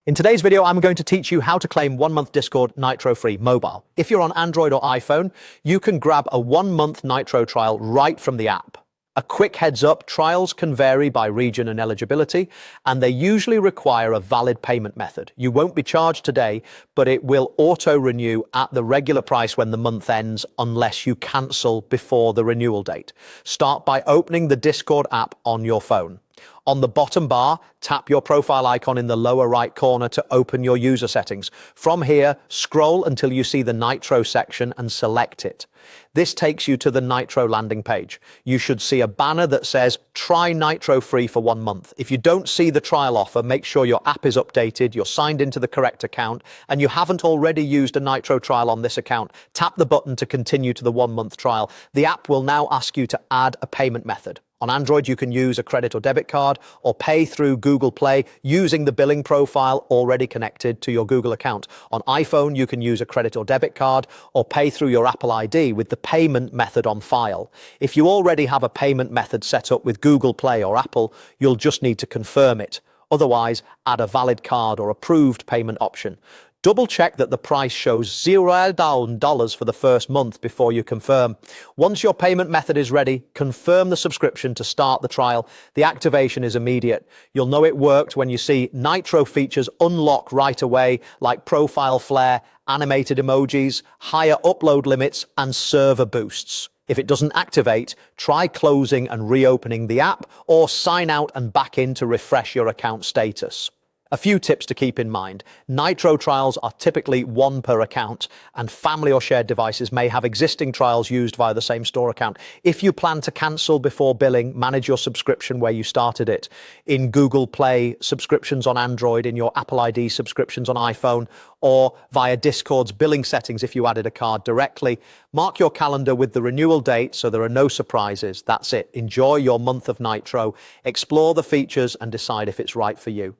In today's video, I'm going to teach you how to claim 1 month Discord Nitro free mobile. If you're on Android or iPhone, you can grab a 1 month Nitro trial right from the app. A quick heads up, trials can vary by region and eligibility, and they usually require a valid payment method. You won't be charged today, but it will auto-renew at the regular price when the month ends unless you cancel before the renewal date. Start by opening the Discord app on your phone. On the bottom bar, tap your profile icon in the lower right corner to open your user settings. From here, scroll until you see the Nitro section and select it. This takes you to the Nitro landing page. You should see a banner that says, "Try Nitro free for 1 month." If you don't see the trial offer, make sure your app is updated, you're signed into the correct account, and you haven't already used a Nitro trial on this account. Tap the button to continue to the 1 month trial. The app will now ask you to add a payment method. On Android, you can use a credit or debit card or pay through Google Play using the billing profile already connected to your Google account. On iPhone, you can use a credit or debit card or pay through your Apple ID with the payment method on file. If you already have a payment method set up with Google Play or Apple, you'll just need to confirm it. Otherwise, add a valid card or approved payment option. Double check that the price shows $0 for the first month before you confirm. Once your payment method is ready, confirm the subscription to start the trial. The activation is immediate. You'll know it worked when you see Nitro features unlock right away, like profile flare, animated emojis, higher upload limits, and server boosts. If it doesn't activate, try closing and reopening the app or sign out and back in to refresh your account status. A few tips to keep in mind. Nitro trials are typically one per account, and family or shared devices may have existing trials used via the same store account. If you plan to cancel before billing, manage your subscription where you started it. In Google Play, subscriptions on Android, in your Apple ID subscriptions on iPhone, or via Discord's billing settings if you added a card directly. Mark your calendar with the renewal date so there are no surprises. That's it. Enjoy your month of Nitro, explore the features and decide if it's right for you.